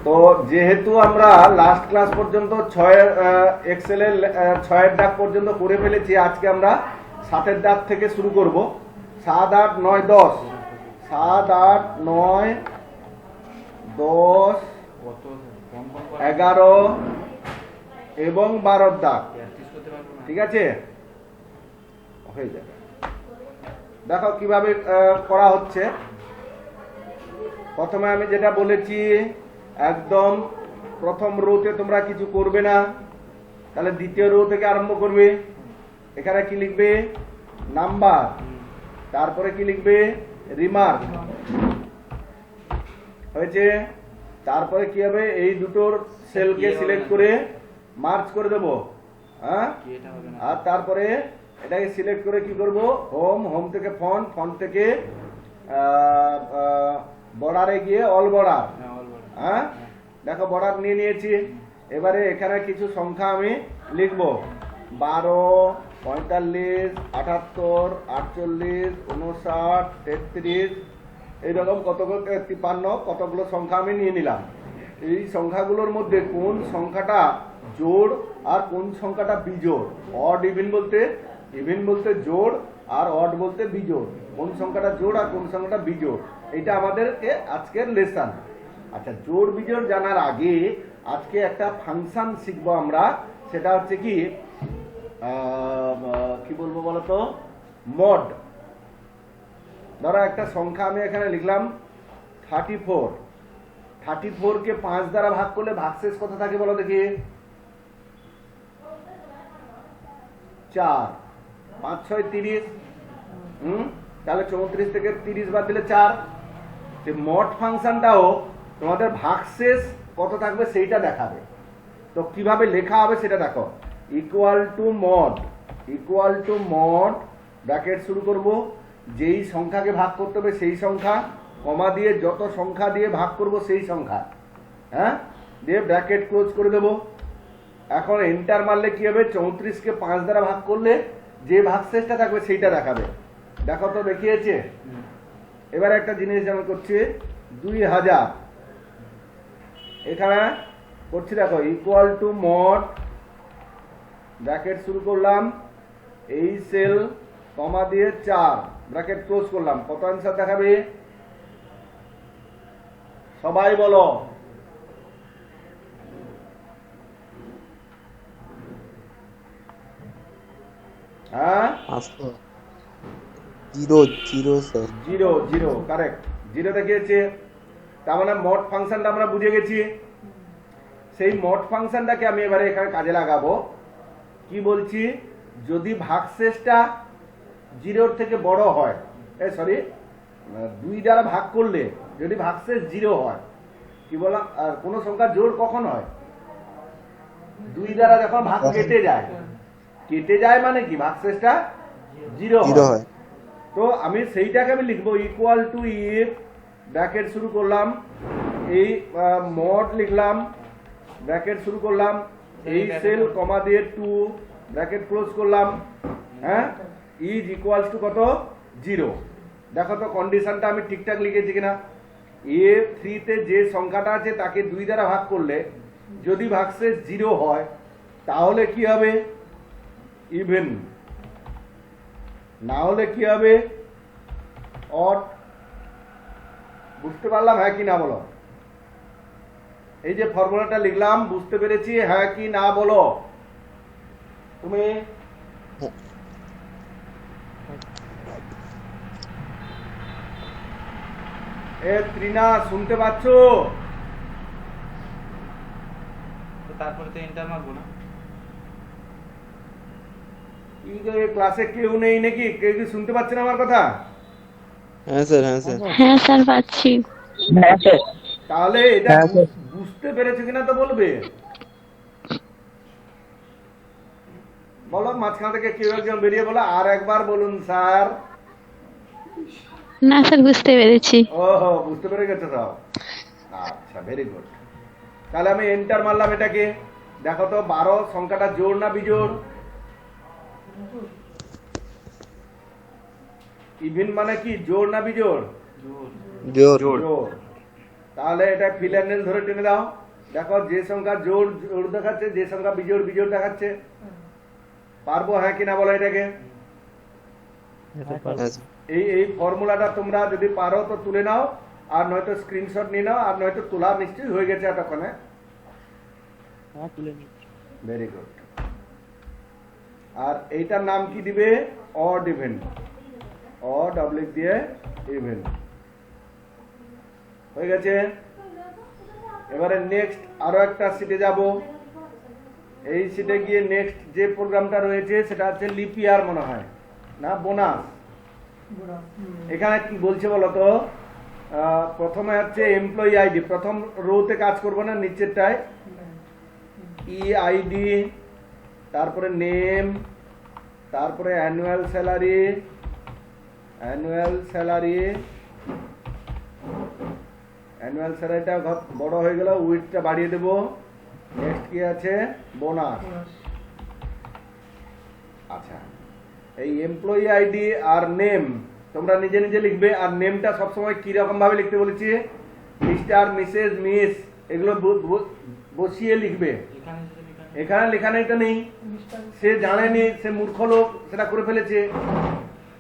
তো যেহেতু আমরা লাস্ট ক্লাস পর্যন্ত 6 এক্সেল এর 6 এর দাগ পর্যন্ত করে ফেলেছি, আজকে আমরা 7 এর দাগ থেকে শুরু করব। 7, 8, 9, 10, 7, 8, 9, 10, 11 এবং 12 দাগ। ঠিক আছে, হয়ে যাবে। দেখো কিভাবে করা হচ্ছে। প্রথমে আমি যেটা বলেছি, একদম প্রথম রোতে তোমরা কিছু করবে না, তাহলে দ্বিতীয় রো থেকে আরম্ভ করবে। এখানে কি লিখবে? নাম্বার, তারপরে কি লিখবে? রিমার্ক। হয়েছে? তারপরে কি হবে? এই দুটোর সেলকে সিলেক্ট করে মার্চ করে দেবো। হ্যাঁ, আর তারপরে এটাকে সিলেক্ট করে কি করব? হোম, হোম থেকে ফন্ট, ফন্ট থেকে বর্ডারে গিয়ে অল বর্ডার। হ্যাঁ, দেখো বর্ডার নিয়ে নিয়েছি। এবারে এখানে কিছু সংখ্যা আমি লিখব। 12, 45, 78, 48, 59, 33, এইরকম কতগুলো 53 কতগুলো সংখ্যা আমি নিয়ে নিলাম। এই সংখ্যাগুলোর মধ্যে কোন সংখ্যাটা জোড় আর কোন সংখ্যাটা বিজোড়, অড ইভেন বলতে জোড় আর অড বলতে বিজোড়, কোন সংখ্যাটা জোড় আর কোন সংখ্যাটা বিজোড়, এটা আমাদেরকে আজকের লেসন। আচ্ছা, জোড় বিজোড় জানার আগে আজকে একটা ফাংশন শিখবো আমরা। সেটা হচ্ছে কি বলবো বলতো? মড। ধরো একটা সংখ্যা আমি এখানে লিখলাম 34। 34 কে 5 দ্বারা ভাগ করলে ভাগশেষ কত থাকে বলো দেখি? 4। 5, 6, 30। তাহলে 34 থেকে 30 বাদ দিলে 4। মড ফাংশনটাও তোমাদের ভাগশেষ কত থাকবে সেইটা দেখাবে। তো কিভাবে লেখা হবে সেটা দেখো। ইকুয়াল টু মড, ব্র্যাকেট শুরু করব। যেই সংখ্যাকে ভাগ করতে হবে সেই সংখ্যা, কমা দিয়ে যত সংখ্যা দিয়ে ভাগ করব সেই সংখ্যা, হ্যাঁ, দিয়ে ব্র্যাকেট ক্লোজ করে দেব। এখন এন্টার মারলে কি হবে? 34 কে 5 দ্বারা ভাগ করলে যে ভাগশেষটা থাকবে সেইটা দেখাবে। দেখো তো দেখিয়েছে। এবার একটা জিনিস যেমন করছি, 2000 এখানে করছি। দেখো ইকুয়াল টু মড, ব্র্যাকেট শুরু করলাম, এই সেল কমা দিয়ে 4, ব্র্যাকেট ক্লোজ করলাম। কত অ্যান্সার দেখাবে সবাই বলো? হ্যাঁ, 0 স্যার। 0 কারেক্ট, 0 দেখিয়েছে। তার মানে মড ফাংশনটা আমরা বুঝে গেছি। সেই মড ফাংশনটাকে আমি এবারে এখানে কাজে লাগাবো। কি বলছি? যদি ভাগশেষটা 0 থেকে বড় হয়, সরি 2 দ্বারা ভাগ করলে যদি ভাগশেষ 0 হয়, কি বললাম? আর কোন সংখ্যা জোড় কখন হয়? 2 দ্বারা যখন ভাগ কেটে যায় মানে কি? ভাগশেষটা 0 হয়। তো আমি সেইটাকে আমি লিখবো ইকুয়াল টু ইফ, ব্র্যাকেট শুরু করলাম, এই মড লিখলাম, ব্র্যাকেট শুরু করলাম, এই সেল কমা দিয়ে 2, ব্র্যাকেট ক্লোজ করলাম, হ্যাঁ, ইজ ইকুয়ালস টু কত? 0। দেখো তো কন্ডিশনটা আমি ঠিকঠাক লিখেছি কিনা। A3 তে যে সংখ্যাটা আছে তাকে 2 দ্বারা ভাগ করলে যদি ভাগশেষ 0 হয় তাহলে কি হবে? ইভেন। না হলে কি হবে? অড। বুঝতে পারলাম হ্যাঁ কি না বলো? এই যে ফর্মুলাটা লিখলাম, বুঝতে পেরেছি হ্যাঁ কি না বলো তুমি? ত্রিনা শুনতে পাচ্ছ? তারপরে তো এন্টার মারবো না। ক্লাসে কেউ নেই নাকি? কেউ কি শুনতে পাচ্ছেন আমার কথা? হ্যাঁ স্যার। হ্যাঁ স্যার, পাচ্ছি। তাহলে এটা বুঝতে পেরেছো কিনা তো বলবে। বলো, মাঝখান থেকে কেউ একজন বেরিয়ে বলো আর একবার বলুন স্যার। না স্যার, বুঝতে পেরেছি। ওহো, বুঝতে পেরে গেছো সব? আচ্ছা, ভেরি গুড। তাহলে আমি এন্টার মারলাম এটাকে। দেখো তো 12 সংখ্যাটা জোড় না বিজোড়? ইভেন মানে কি? জোড় না বিজোড়? জোর। জোড়। তাহলে এটা ফিল হ্যান্ডেল ধরে টেনে দাও। দেখো যে সংখ্যা জোড় জোড় দেখাচ্ছে, যে সংখ্যা বিজোড় বিজোড় দেখাচ্ছে। পারবো হ্যাঁ কিনা বলো এটাকে। হ্যাঁ স্যার। এই ফর্মুলাটা তোমরা যদি পারো তো তুলে নাও, আর নয়তো স্ক্রিনশট নিয়ে নাও, আর নয়তো তোলা নিশ্চয়ই হয়ে গেছে এতক্ষণে। Very good. আর এইটার নাম কি দিবে? Odd event. অড অবলিক দিয়ে ইভেন্ট হয়ে গেছে। এবারে নেক্সট আরো একটা সিটে যাব। এই সিটে গিয়ে নেক্সট যে প্রোগ্রামটা রয়েছে সেটা হচ্ছে লিপ ইয়ার মনে হয় না, বোনাস। এখানে কি বলছে বলতো, প্রথমে হচ্ছে এমপ্লয়ি আইডি, প্রথম রোতে কাজ করবো না, নিচেরটায় ই আইডি, তারপরে নেম, তারপরে অ্যানুয়াল স্যালারি, অ্যানুয়াল স্যালারিটা বড় হয়ে গেল, উইথটা বাড়িয়ে দেব। নেক্সট কি আছে? বোনাস। আচ্ছা, এই এমপ্লয়ি আইডি আর নেম তোমরা নিজে নিজে লিখবে। আর নেমটা সবসময় কি রকম ভাবে লিখতে বলেছি? মিস্টার, মিসেস, মিস এগুলো বসিয়ে লিখবে। এখানে লেখাটা নেই, সে জানেনি, সে মূর্খ লোক, সেটা করে ফেলেছে।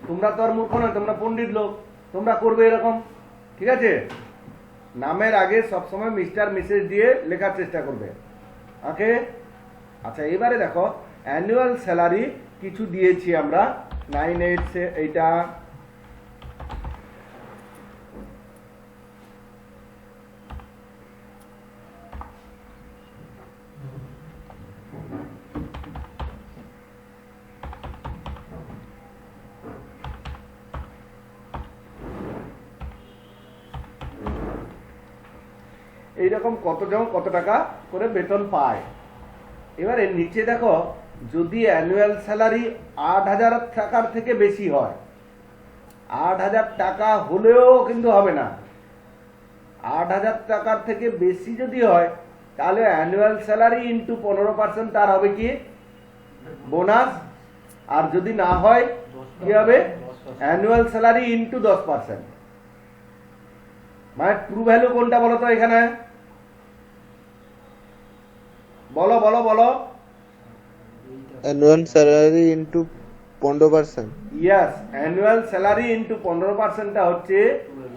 তোমরা তো আর মূর্খ নয়, তোমরা পণ্ডিত লোক, তোমরা করবে এরকম, ঠিক আছে? নামের আগে সবসময় মিস্টার মিসেস দিয়ে লেখার চেষ্টা করবে। ওকে। আচ্ছা, এবারে দেখো অ্যানুয়াল স্যালারি কিছু দিয়েছি আমরা 98 এইটা, এইরকম কতজন কত টাকা করে বেতন পায়। এবারে নিচে দেখো, যদি অ্যানুয়াল স্যালারি 8,000 টাকার থেকে বেশি হয়, 8,000 টাকা হলেও কিন্তু হবে না। 8,000 টাকার থেকে বেশি যদি হয় তাহলে অ্যানুয়াল স্যালারি ইন্টু 15% তার হবে কি? বোনাস। আর যদি না হয় কি হবে? Annual salary into 10%। মানে ট্রু ভ্যালু কোনটা বলো তো এখানে? বলো বলো বলো। Annual salary into 15%। Yes, annual salary into 15%টা হচ্ছে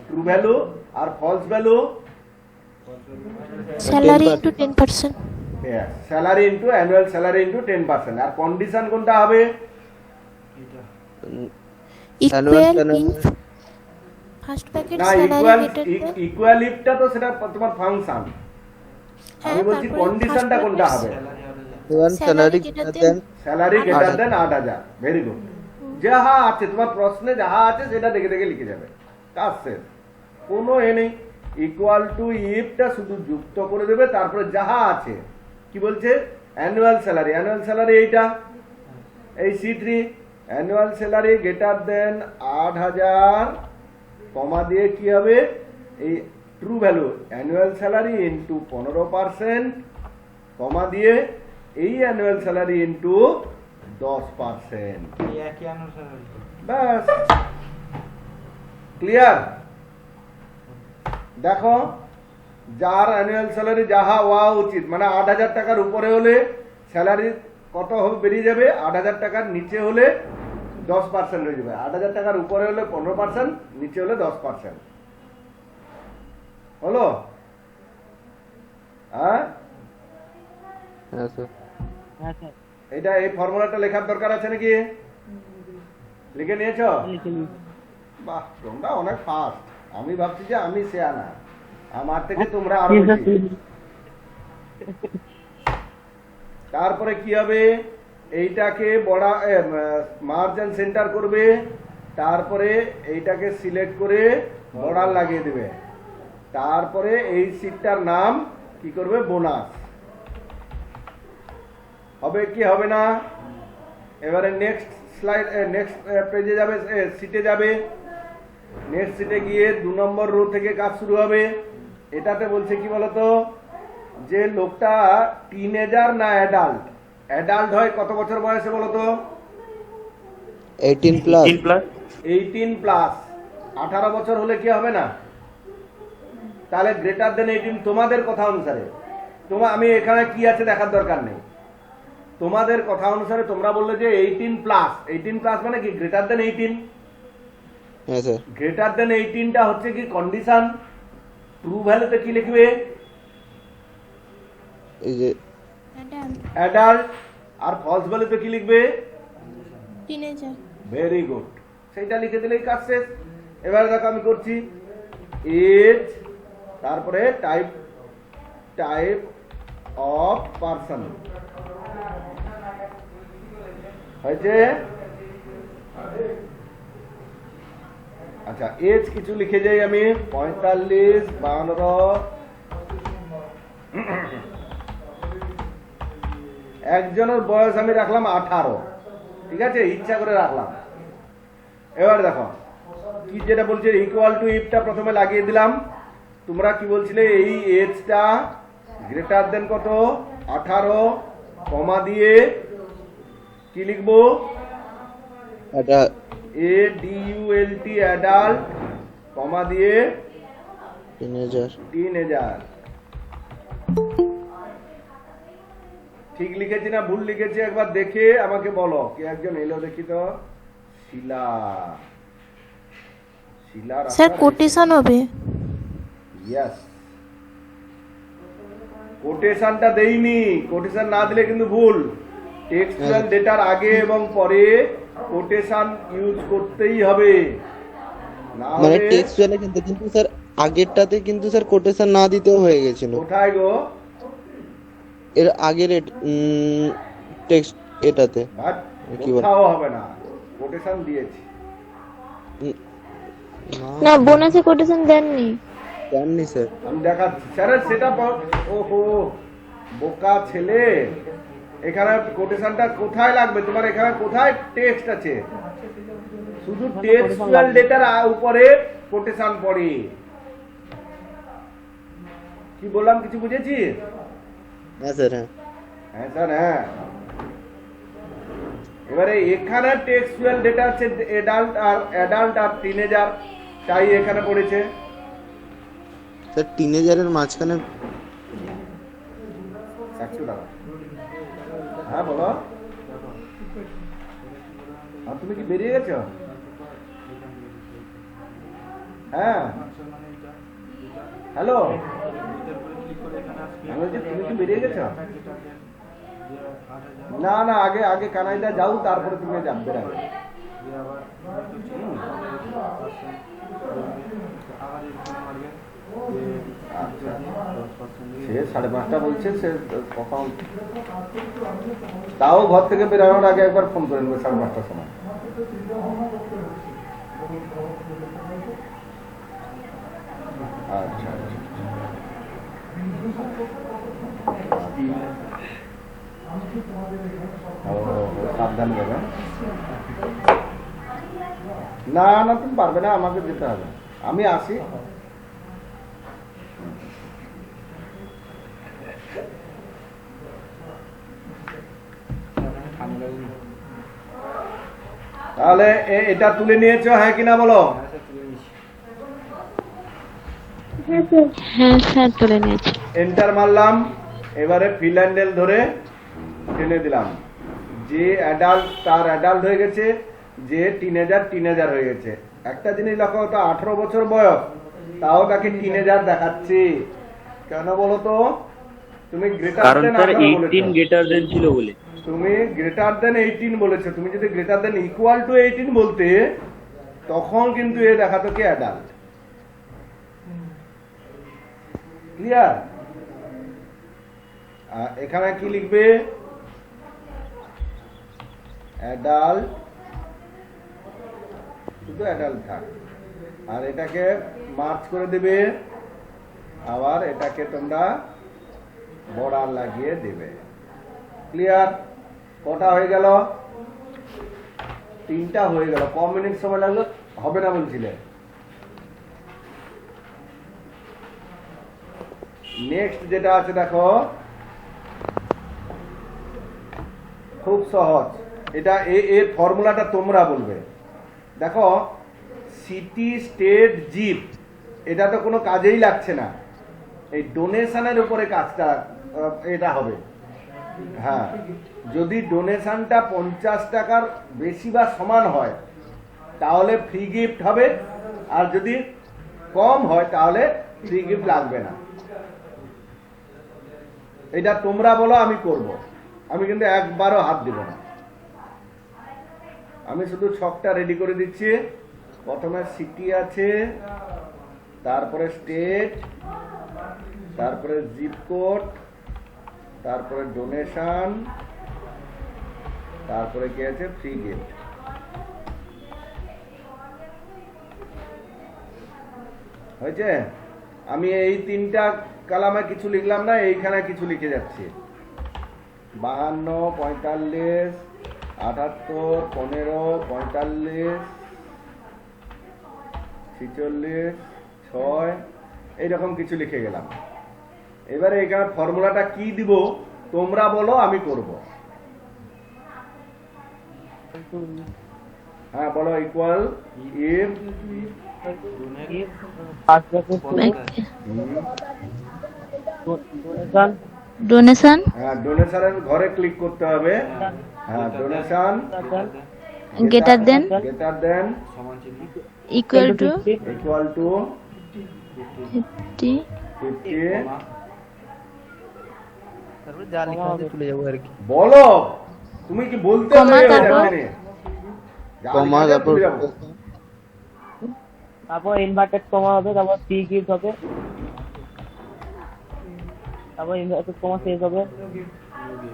ট্রু ভ্যালু, আর false value salary into 10%। Yes, salary into annual salary into 10%। আর কন্ডিশন কোনটা হবে? ইকুয়াল ইন ফার্স্ট ব্র্যাকেট না, স্যালারি ইকুয়াল ইফটা তো সেটা তোমার ফাংশন। আমি বলছি কন্ডিশনটা কোনটা হবে? Salary greater than salary greater than 8,000। Very good. যাহা আছে তোমার প্রশ্নে, যাহা আছে সেটা দেখে দেখে লিখে যাবে, কাজ শেষ। কোনো এ নেই। ইকুয়াল টু ইফটা শুধু যুক্ত করে দেবে, তারপরে যাহা আছে কি বলছে? Annual salary. অ্যানুয়াল স্যালারি এইটা, এই C3 annual salary greater than 8,000 কমা দিয়ে কি হবে? এই true value annual salary into 15% কমা দিয়ে এই অ্যানুয়াল স্যালারি ইনটু 10%। ব্যাস, ক্লিয়ার? দেখো, যার অ্যানুয়াল স্যালারি যাহা হওয়া উচিত, মানে 8,000 টাকার উপরে হলে স্যালারি কত হবে? বেরিয়ে যাবে। 8,000 টাকার নিচে হলে 10% হয়ে যাবে। 8,000 টাকার উপরে হলে 15%, নিচে হলে 10%। হলো? হ্যাঁ স্যার। এটা এই ফর্মুলাটা লেখার দরকার আছে নাকি? লিখে নিয়েছ? বাহ, তোমরা অনেক ফাস্ট। আমি ভাবছি যে আমি শেয়ানা, আমার থেকে তোমরা আরো বেশি। তারপরে কি হবে? এইটাকে বড় মার্জিন সেন্টার করবে, তারপরে এইটাকে সিলেক্ট করে বর্ডার লাগিয়ে দেবে। তারপরে এই শীটটার নাম কি করবে? বোনাস। হবে কি হবে না? এবারে নেক্সট স্লাইড, নেক্সট পেজে যাবে, সিটে যাবে। নেক্সট সিটে গিয়ে 2 নম্বর রো থেকে কাজ শুরু হবে। এটাতে বলছে কি বলতো, যে লোকটা টিনেজার না অ্যাডাল্ট? অ্যাডাল্ট হয় কত বছর বয়সে বলতো? 18 প্লাস। 18 প্লাস। 18 বছর হলে কি হবে না? তাহলে গ্রেটার দেন 18 তোমাদের কথা অনুসারে, আমি এখানে কি আছে দেখার দরকার নেই, তোমাদের কথা অনুসারে তোমরা বললে যে 18 প্লাস মানে কি গ্রেটার দেন 18। হ্যাঁ স্যার। গ্রেটার দেন 18টা হচ্ছে কি কন্ডিশন, ট্রু ভ্যালুতে কি লিখবে এই যে অ্যাডাল্ট, আর ফলস ভ্যালুতে কি লিখবে টিনেজার। ভেরি গুড, সেইটা লিখে দিলেই কাজ শেষ। এবার দেখো আমি করছি এজ, তারপরে টাইপ অফ পারসন হয়েছে। আচ্ছা এজ কিছু লিখে যাই আমি 45, 52, একজনের বয়স আমি রাখলাম 18, ঠিক আছে, ইচ্ছা করে রাখলাম। এবার দেখো কি যেটা বলছে ইকুয়াল টু ইফটা প্রথমে লাগিয়ে দিলাম। তোমরা কি বলছিলে এই এজটা গ্রেটার দেন কত 18, কমা দিয়ে কি লিখবো এটা ADULT অ্যাডাল্ট, কমা দিয়ে টিনেজার। ঠিক লিখেছি না ভুল লিখেছি একবার দেখে আমাকে বলো। কে একজন এলো দেখি তো, শিলা স্যার কোটেশন হবে। ইয়েস, কোটেশনটা দেইনি, কোটেশন না দিলে কিন্তু ভুল। টেক্সচুয়াল ডেটার আগে এবং পরে কোটেশন ইউজ করতেই হবে, না মানে হলে টেক্সচুয়ালে কিন্তু স্যার আগেরটাতে কিন্তু স্যার কোটেশন না দিতেও হয়ে গেছিল। কোথায় গো? এর আগের টেক্সট এটাতে বাট কি বল কোথাও হবে না, কোটেশন দিয়েছি। না বোনাসে কোটেশন দেননি। জাননি স্যার। আমি দেখাচ্ছি স্যার সেটা। ওহো বোকা ছেলে, এখানে কোটেশনটা কোথায় লাগবে তোমার? এখানে কোথায় টেক্সট আছে? শুধু টেক্সচুয়াল ডেটার উপরে কোটেশন পড়ে। কি বললাম কিছু বুঝেছি? হ্যাঁ স্যার। হ্যাঁ হ্যাঁ স্যার হ্যাঁ। এবারে এখানে টেক্সচুয়াল ডেটা আছে অ্যাডাল্ট আর টিনেজার, তাই এখানে পড়েছে। স্যার টিনেজারের মাঝখানে একটু দাঁড়া। হ্যাঁ বলো। আর তুমি কি বেরিয়ে গেছো? হ্যাঁ হ্যালো, তুমি কি বেরিয়ে গেছো? না না, আগে কানাইদা যাও, তারপরে তুমি যাবে। সে 5:30 বলছে, সে কখন তাও ঘর থেকে বেরোনোর আগে একবার ফোন করে নেবে 5:30টার সময়। আচ্ছা সাবধান যাবে। না না তুমি পারবে না, আমাকে যেতে হবে, আমি আসি। তাহলে এটা তুলে নিয়েছো হ্যাঁ কিনা বলো? হ্যাঁ স্যার তুলে নিয়েছি। এন্টার মারলাম, এবারে ফিল হ্যান্ডেল ধরে টেনে দিলাম। যে অ্যাডাল্ট তার অ্যাডাল্ট হয়ে গেছে, যে টিনেজার হয়ে গেছে। একটা জিনিস দেখো, তো 18 বছর বয়স, তাও তাকে টিনেজার দেখাচ্ছি কেন বলো তো? তুমি গ্রেটার দেন 18 গ্রেটার দেন ছিল বলে। তুমি গ্রেটার দেন 18 বলেছো। তুমি যদি গ্রেটার দেন ইকুয়াল টু 18 বলতে, তখন কিন্তু এ দেখাতো কি অ্যাডাল্ট। ক্লিয়ার? এখানে কি লিখবে? অ্যাডাল্ট, শুধু অ্যাডাল্ট থাক, আর এটাকে মার্চ করে দেবে, আবার এটাকে তোমরা বর্ডার লাগিয়ে দেবে। ক্লিয়ার? কটা হয়ে গেল? 3টা হয়ে গেল। কম মিনিট সময় লাগলো, হবে না বলছিলে। নেক্সট যেটা আছে দেখো, খুব সহজ। এটা এর ফর্মুলাটা তোমরা বলবে। দেখো সিটি, স্টেট, জিপ এটা তো কোনো কাজেই লাগছে না, এই ডোনেশনের উপরে কাজটা এটা হবে। হ্যাঁ, যদি ডোনেশনটা 50 টাকার বেশি বা সমান হয় তাহলে ফ্রি গিফট হবে, আর যদি কম হয় তাহলে ফ্রি গিফট লাগবে না। এটা তোমরা বলো, আমি করব, আমি কিন্তু একবারও হাত দিব না। আমি শুধু ছকটা রেডি করে দিচ্ছি। প্রথমে সিটি আছে, তারপরে স্টেট, তারপরে জিপ কোড, তারপরে ডোনেশন, তারপরে কি আছে ফ্রি গিফট। হয়েছে? আমি এই 3টা কালামে কিছু লিখলাম না, এইখানে কিছু লিখে যাচ্ছি। 52, 45, 78, 15, 45, 46, 6 এইরকম কিছু লিখে গেলাম। এবারে এখানে ফর্মুলাটা কি দিব তোমরা বলো, আমি করব। হ্যাঁ বলো, ইকুয়াল ইফ ডোনেশন হ্যাঁ, ডোনেশনের ঘরে ক্লিক করতে হবে। হ্যাঁ, ডোনেশন গ্রেটার দেন সমান চিহ্ন ইকুয়াল টু ইকুয়াল টু 50 50। তারপরে যা লেখা আছে তুলে যাবো আর কি। বলো, তুমি কি বলতে কমা, হবে? তারপর? কমা, তারপর তারপর ইনভার্টেড কমা হবে, তারপর ফ্রি গিফট হবে, তারপর ইনভার্টেড কমা শেষ হবে,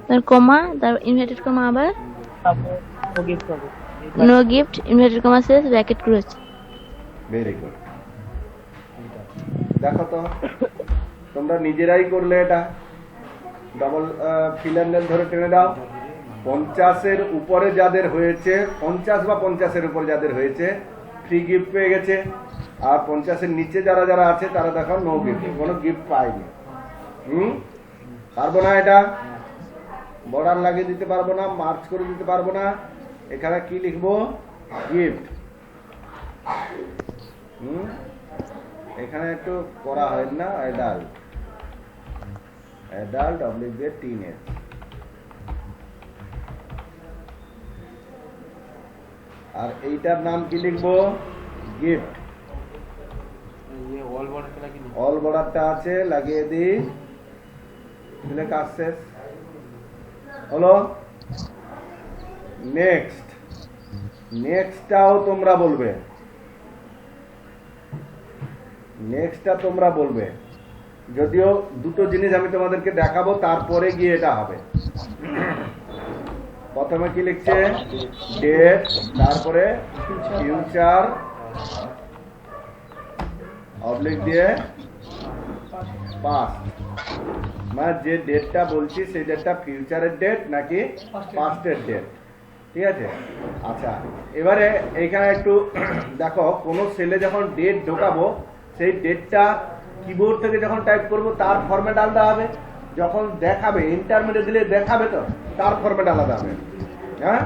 তার কমা, তার ইনভার্টেড কমা আবার তারপর নো গিফট হবে। নো গিফট ইনভার্টেড কমা শেষ ব্র্যাকেট ক্লোজ। Very good. দেখো তো, তোমরা নিজেরাই করলে এটা। ডবল ফিল হ্যান্ডেল ধরে টেনে দাও। 50-এর উপরে যাদের হয়েছে, 50 বা 50-এর উপরে যাদের হয়েছে ফ্রি গিফট পেয়ে গেছে, আর 50-এর নিচে যারা যারা আছে তারা দেখো নো গিফট, কোনো গিফট পায়নি। পারবো না, এটা বর্ডার লাগিয়ে দিতে পারবো না, মার্চ করে দিতে পারবো না। এখানে কি লিখবো? গিফট। এখানে একটু করা হয় না, অ্যাডাল্ট, অ্যাডাল্ট অবলিক দিয়ে টিনেজ। আর এইটার নাম কি লিখবো? গিফট। ये ऑल बॉर्डर का लगी অল বর্ডারটা আছে, লাগিয়ে দিই, দিলে কাজ শেষ হলো। নেক্সট, নেক্সটটাও তোমরা বলবে, নেক্সটটা তোমরা বলবে। যদিও দুটো জিনিস আমি তোমাদেরকে দেখাবো, তারপরে গিয়ে এটা হবে। প্রথমে কি লিখছে? ডেট, তারপরে ফিউচার অবলিক দিয়ে পাস্ট। মানে যে ডেটটা বলছি সেই ডেটটা ফিউচারের ডেট নাকি পাস্টের ডেট, ঠিক আছে? আচ্ছা, এবারে এইখানে একটু দেখো, কোনো সেলে যখন ডেট ঢোকাবো সেই ডেটটা কিবোর্ড থেকে যখন টাইপ করব তার ফরম্যাট আলাদা হবে, যখন দেখাবে ইন্টারমিডিয়েট দিলে দেখাবে তো তার ফরম্যাট আলাদা হবে। হ্যাঁ,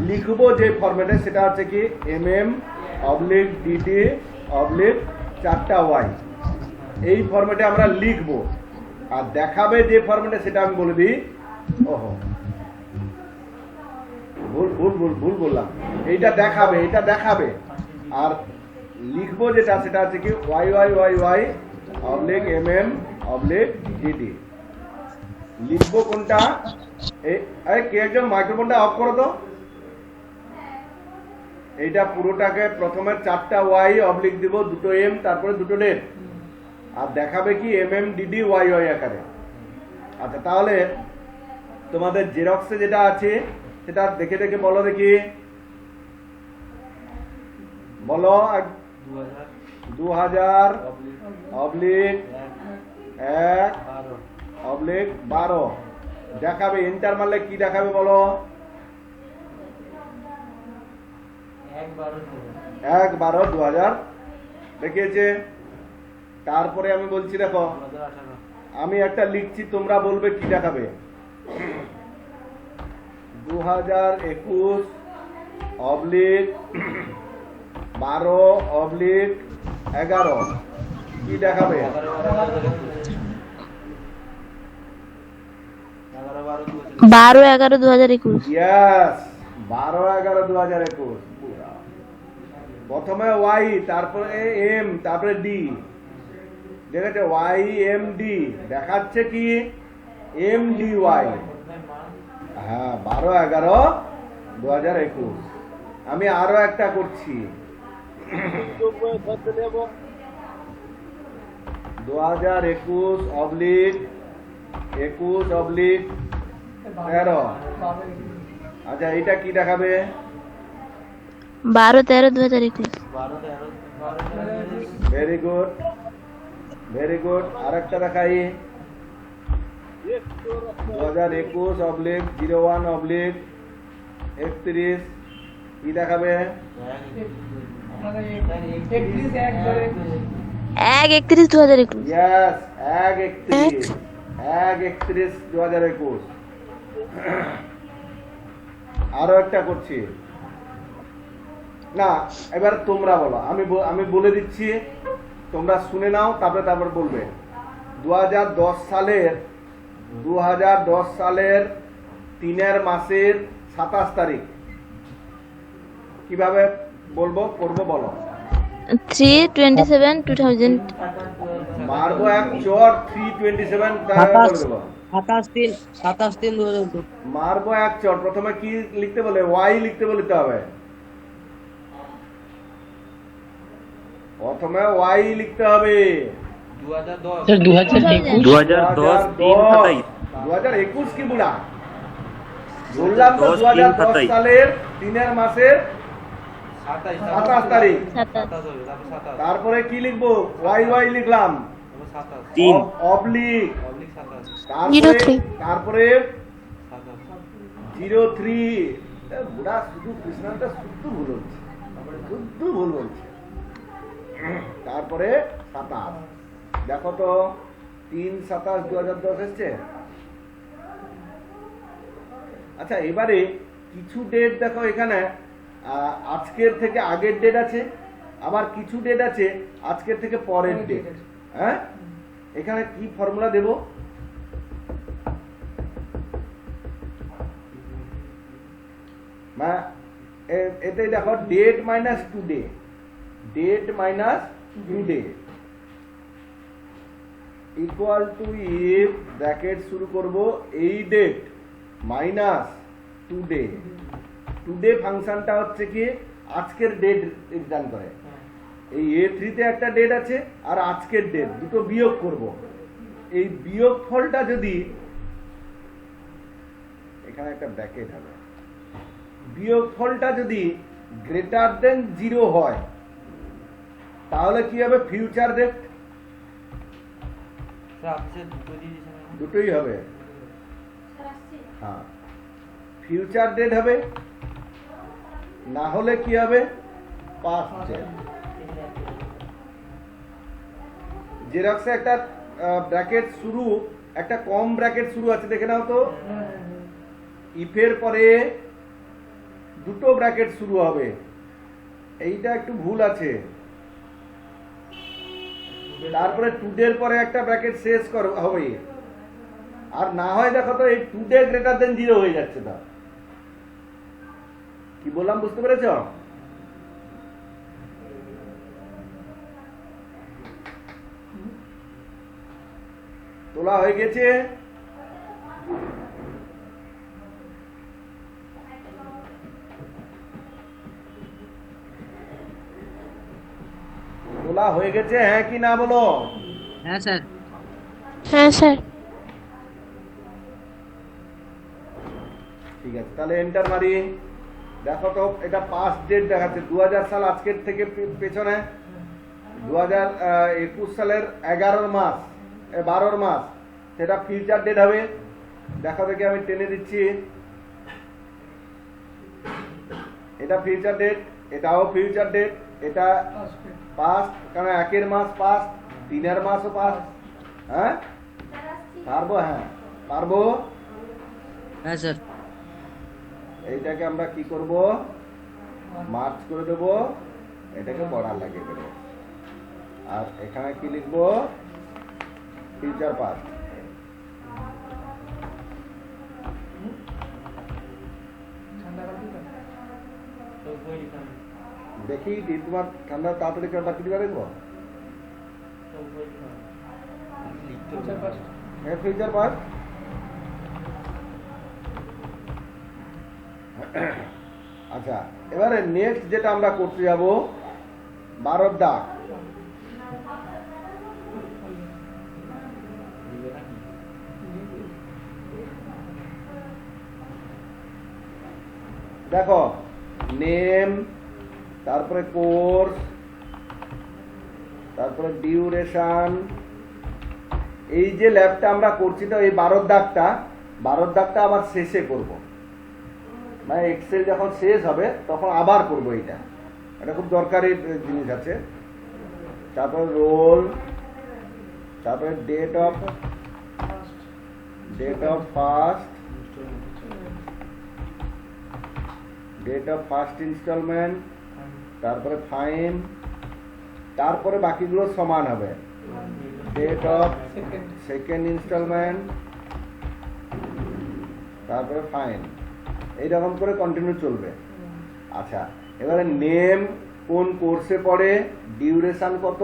লিখবো যে ফরম্যাটে সেটা হচ্ছে কি MM/DD/4 Y, এই ফরম্যাটে আমরা লিখবো। আর দেখাবে যে ফরম্যাটে সেটা আমি বলে দিই। ওহো, ভুল ভুল ভুল ভুল বললাম। এইটা দেখাবে, এটা দেখাবে। আর লিখবো যেটা সেটা হচ্ছে কি YYYY/MM/DD। লিখবো কোনটা? আরে কে একজন মাইক্রোফোনটা অফ করো তো। এইটা পুরোটাকে প্রথমে 4টা Y অবলিক দিব, 2টো M, তারপরে 2টো ডেট, আর দেখাবে কি MM/DD/YY আকারে। আচ্ছা, তাহলে তোমাদের জেরক্সে যেটা আছে সেটা দেখে দেখে বলো দেখি, বলো। 2000/1/12 দেখাবে। এন্টার মারলে কি দেখাবে বলো? 1/12/2000 দেখিয়েছে। তারপরে আমি বলছি দেখো, আমি একটা লিখছি, তোমরা বলবে কি দেখাবে। 2021/12/11 কি দেখাবে? 12/11/2021। ইয়েস, 12/11/2021। প্রথমে ওয়াই, তারপরে এম, তারপরে ডি। দেখেছে ওয়াই এম ডি দেখাচ্ছে কি এম ডি ওয়াই। হ্যাঁ, 12/11/2021। আমি আরো একটা করছি, 2021/21/13। আচ্ছা, এটা কি দেখাবে? 12/13/2021। Very good, very good. আরেকটা দেখাই, 2021/01/31। কি দেখাবে? 1/31/2021। ইয়েস, 1/31/2021। আরো একটা করছি। না, এবার তোমরা বলো, আমি বলে দিচ্ছি, তোমরা শুনে নাও, তারপর বলবে। 2010 সালের 3 মাসের 27 তারিখ কিভাবে করবো বলো? 3/27/2000। মারবো এক চর, 3/27 করে দেবো। 27/3/2022। মারবো এক চর। প্রথমে কি লিখতে বলে? ওয়াই লিখতে বলতে হবে। প্রথমে ওয়াই লিখতে হবে। 2021 কি বুড়া বললাম তো? 2010 সালের 3 মাসের 27 তারিখ। 27। তারপরে কি লিখবো? ওয়াই লিখলাম, অবলিক, তারপরে 03। বুড়া শুধু কৃষ্ণাটা শুদ্ধ ভুল হচ্ছে, ভুল বলছে। তারপরে 27। দেখো তো, 3/27/2010 এসছে। আচ্ছা, এবারে কিছু ডেট দেখো এখানে, আজকের থেকে আগের ডেট আছে, আবার কিছু ডেট আছে আজকের থেকে পরের ডেট। হ্যাঁ, এখানে কি ফর্মুলা দেব? এতে দেখো date minus today, date minus today equal to, if bracket শুরু করব, এই ডেট মাইনাস টুডে। টুডে ফাংশনটা হচ্ছে কি আজকের ডেট রিটার্ন করে। এই A3-তে একটা ডেট আছে আর আজকের ডেট, দুটো বিয়োগ করব। এই বিয়োগ ফলটা যদি, এখানে একটা ব্র্যাকেট হবে, বিয়োগ ফলটা যদি গ্রেটার দেন 0 হয়, তাহলে কি হবে? Future date. দুটোই হবে। হ্যাঁ, ফিউচার ডেট হবে, না হলে কি হবে? Past date. জেরক্সে একটা ব্র্যাকেট শুরু, একটা কম ব্র্যাকেট শুরু আছে, দেখে নাও তো। ইফের পরে দুটো ব্র্যাকেট শুরু হবে, এইটা একটু ভুল আছে। তারপরে টুডের পরে একটা ব্র্যাকেট শেষ হবে, আর না হয় দেখো তো, এই টুডে গ্রেটার দেন 0 হয়ে যাচ্ছে। তা কি বললাম, বুঝতে পেরেছ? তোলা হয়ে গেছে। তোলা হয়ে গেছে, হ্যাঁ কি না বলো? হ্যাঁ স্যার। হ্যাঁ স্যার। ঠিক আছে, তাহলে এন্টার মারি। দেখো তো, এটা পাস্ট ডেট দেখাচ্ছে 2000 সাল আজকের থেকে পেছনে। 2021 সালের 12 মাস, সেটা ফিউচার ডেট হবে। দেখো দেখে আমি টেনে দিচ্ছি, এটা ফিউচার ডেট, এটাও ফিউচার ডেট, এটা পাস্ট, কারণ 1 মাস পাস্ট, 3 মাসও পাস্ট। হ্যাঁ পারবো? হ্যাঁ পারবো। হ্যাঁ স্যার। এইটাকে আমরা কি করব? মার্চ করে দেব, এটাকে বর্ডার লাগিয়ে দেবো। আর এখানে কি লিখবো, ফিউচার পাস্ট। দেখি তোমার ঠান্ডা তাড়াতাড়ি করে বাকি দিবা দেখবো। হ্যাঁ, ফিউচার পাস্ট। আচ্ছা, এবারে নেক্সট যেটা আমরা করতে যাব, 12 দাগ। দেখো, নেম, তারপরে কোর্স, তারপরে ডিউরেশন। এই যে ল্যাবটা আমরা করছি, তো এই 12 দাগটা আবার শেষে করব, মানে এক্সেল যখন শেষ হবে তখন আবার করব। এটা খুব দরকারি জিনিস আছে। তারপরে রোল, তারপরে date of first, date of first installment, তারপরে ফাইন, তারপরে বাকিগুলো সমান হবে। ডেট অফ সেকেন্ড ইনস্টলমেন্ট, তারপরে ফাইন, এইরকম করে কন্টিনিউ চলবে। আচ্ছা, এবারে নেম কোন কোর্সে পড়ে, ডিউরেশন কত,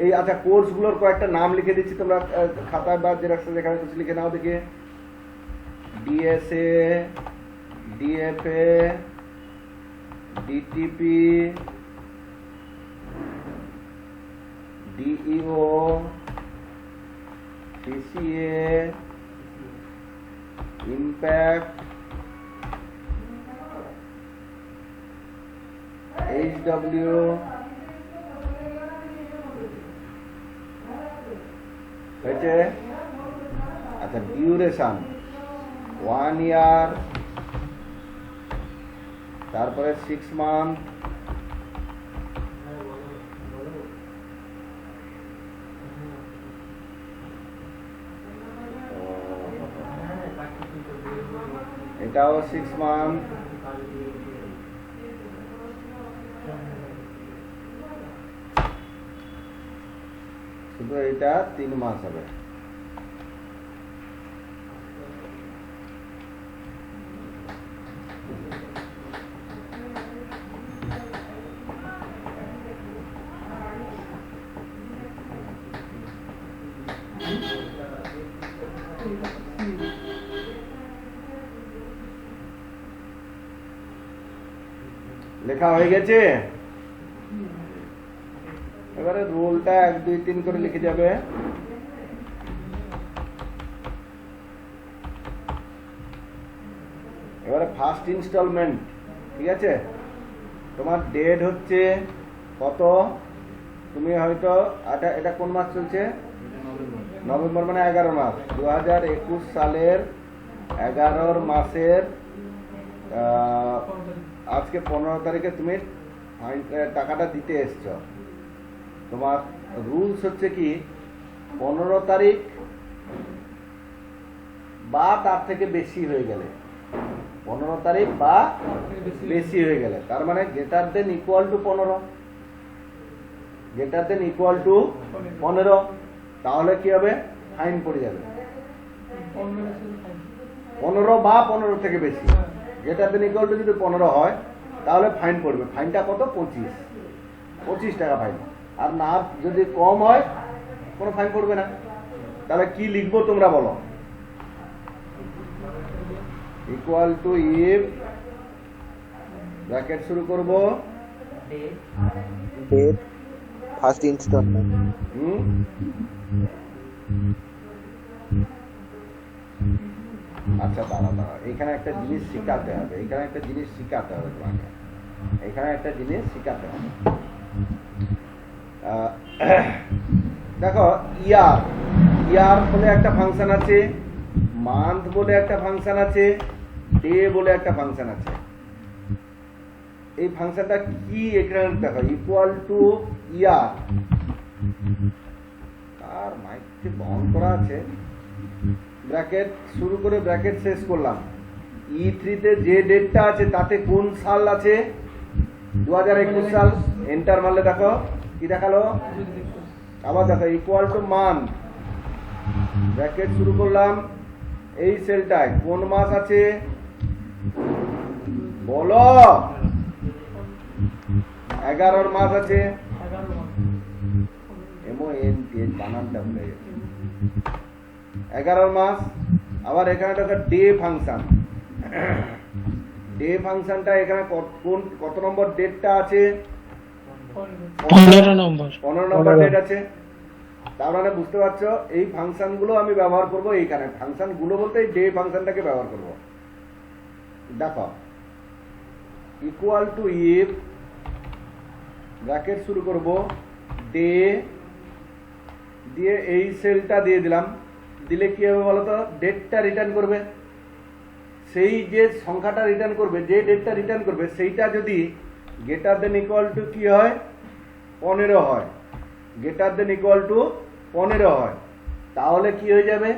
এই আচ্ছা কোর্সগুলোর কয়েকটা নাম লিখে দিচ্ছি, তোমরা খাতায় বা জেরক্সে যেখানে কিছু লিখে নাও দেখি। DSA, DFA, DTP, DEO, CCA, impact, HW, হয়েছে। আচ্ছা, ডিউরেশন 1 ইয়ার, তারপরে 6 মান্থ, এটাও 6 মান্থ, শুধু এটা 3 মাস হবে। লেখা হয়ে গেছে। এবারে রোলটা 1 2 3 করে লিখে যাবে। এবারে ফার্স্ট ইনস্টলমেন্ট, ঠিক আছে, তোমার ডেট হচ্ছে কত, তুমি হয়তো এটা কোন মাস চলছে, নভেম্বর, মানে 11 মাস, 2021 সালের 11 মাসের আজকে 15 তারিখে তুমি টাকাটা দিতে এসছো। তোমার রুলস হচ্ছে কি, 15 তারিখ বা তার থেকে বেশি হয়ে গেলে, 15 তারিখ বা বেশি হয়ে গেলে, তার মানে greater than equal to 15, greater than equal to 15, তাহলে কি হবে, ফাইন পড়ে যাবে। 15 বা 15 থেকে বেশি, গ্রেটার দেন ইকুয়াল টু যদি 15 হয় তাহলে ফাইন পড়বে। ফাইনটা কত, 25 টাকা ফাইন। আর না যদি কম হয় কোনো ফাইন পড়বে না। তাহলে কি লিখবো তোমরা বলো, ইকুয়াল টু ইফ, ব্র্যাকেট শুরু করব, ডেট ফার্স্ট ইনস্টলমেন্ট, আচ্ছা দাঁড়া, এখানে একটা জিনিস শিখাতে হবে, তোমাকে এখানে একটা জিনিস শিখাতে হবে। দেখো, ইয়ার বলে একটা ফাংশন আছে, মান্থ বলে একটা ফাংশন আছে, ডে বলে একটা ফাংশন আছে। এই ফাংশনটা কি, এখানে দেখো, ইকুয়াল টু ইয়ার, আর মাইকটি বন্ধ করা আছে, ব্র্যাকেট শুরু করে ব্র্যাকেট শেষ করলাম। E3 তে যে ডেটটা আছে তাতে কোন সাল আছে, 2021 সাল, এন্টার মারলে দেখো কি দেখালো? আবার দেখো ইকুয়াল টু মান, ব্র্যাকেট শুরু করলাম। এই সেলটায় কোন মাস আছে বলো? 11 মাস আছে। বানানটা ভুলে গেছে। 11 মাস। আবার এখানে দেখো ডে ফাংশন, ডে ফাংশনটা এখানে কত নম্বর ডেটটা আছে? 15 নম্বর 15 নম্বর ডেট আছে। তার মানে বুঝতে পারছো এই ফাংশন গুলো আমি ব্যবহার করব এইখানে। ফাংশন গুলো বলতে এই ডে ফাংশনটাকে ব্যবহার করব। দেখো ইকুয়াল টু ইফ, ব্র্যাকেট শুরু করব, ডে দিয়ে এই সেলটা দিয়ে দিলাম। দিলে কি হবে বলতো? ডেটটা রিটার্ন করবে। সেই যে সংখ্যাটা রিটার্ন করবে, যে ডেটটা রিটার্ন করবে, সেইটা যদি গ্রেটার দেন ইকুয়াল টু কি হয়? 15 হয়। গ্রেটার দেন ইকুয়াল টু 15 হয়। তাহলে কি হয়ে যাবে?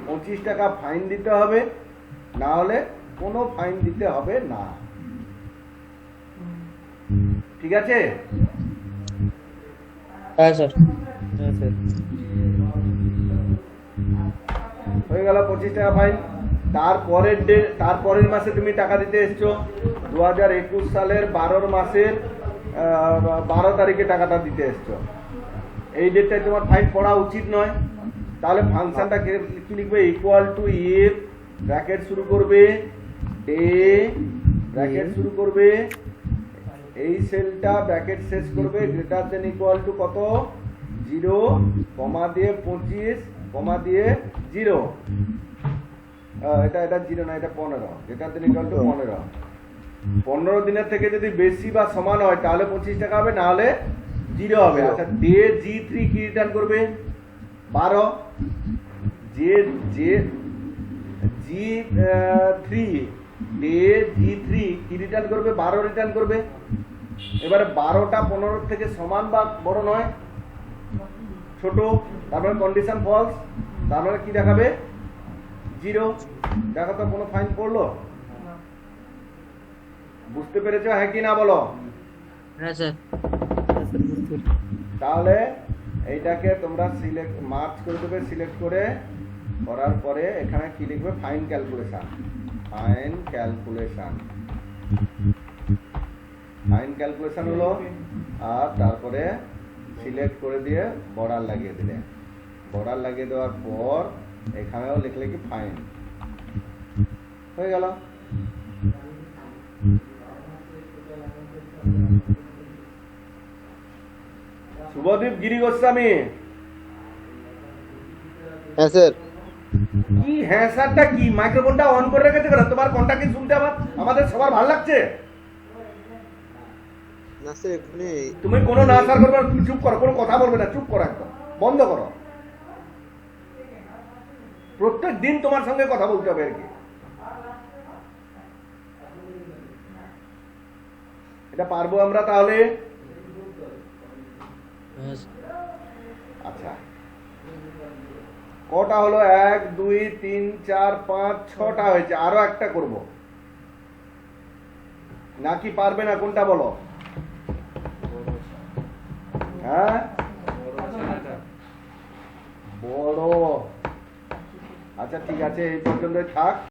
25 টাকা ফাইন দিতে হবে, না হলে কোনো ফাইন দিতে হবে না। ঠিক আছে? হ্যাঁ স্যার হয়ে গেল 25 টাকা ফাইন। তারপরের মাসে তুমি টাকা দিতে এসছো 2021 সালের 12 মাসের 12 তারিখে টাকাটা দিতে এসছো। এই ডেটটায় তোমার ফাইন পড়া উচিত নয়। তাহলে ফাংশনটা কি লিখবে? ইকুয়াল টু ইফ, ব্র্যাকেট শুরু করবে, ডে, ব্র্যাকেট শুরু করবে, এই সেলটা ব্র্যাকেট শেষ করবে, গ্রেটার দেন ইকুয়াল টু কত? 0, কমা দিয়ে 25, কমা দিয়ে 0। এটা 0 না, এটা 15। Greater than equal to 15। 15 দিনের থেকে যদি বেশি বা সমান হয় তাহলে 25 টাকা হবে, না হলে 0 হবে। আচ্ছা, ডে G3 কি রিটার্ন করবে? 12। যে G3, ডে G3 কি রিটার্ন করবে? 12 রিটার্ন করবে। এবারে 12টা 15 থেকে সমান বা বড় নয়, ছোট, তারপরে কন্ডিশন ফলস। তার মানে কি দেখাবে? 0। দেখো তো কোনো ফাইন পড়লো? বুঝতে পেরেছো হ্যাঁ কি না বলো? হ্যাঁ স্যার। তাহলে এইটাকে তোমরা সিলেক্ট, মার্চ করে দেবে। সিলেক্ট করার পরে এখানে কি লিখবে? Fine calculation. Fine calculation, fine calculation হলো। আর তারপরে সিলেক্ট করে দিয়ে বর্ডার লাগিয়ে দিলে। বর্ডার লাগিয়ে দেওয়ার পর এখানেও লিখলে কি ফাইন। হয়ে গেল। শুভদীপ গিরি গোস্বামী, হ্যাঁ স্যার। কি হ্যাঁ স্যারটা কি? মাইক্রোফোনটা অন করে রেখেছে কেন? তোমার কোনটা কি শুনতে আমাদের সবার ভালো লাগছে? না স্যার এখানে তুমি কোনো না স্যার করবে না, তুমি চুপ করো, কোনো কথা বলবে না, চুপ করো, একদম বন্ধ করো। প্রত্যেক দিন তোমার সঙ্গে কথা বলতে হবে আর কি। এটা পারবো আমরা তাহলে? আচ্ছা, কটা হলো? 1, 2, 3, 4, 5, 6টা হয়েছে। আরো একটা করব নাকি পারবে না? কোনটা বলো? হ্যাঁ, বড়। আচ্ছা ঠিক আছে, এই পর্যন্তই থাক।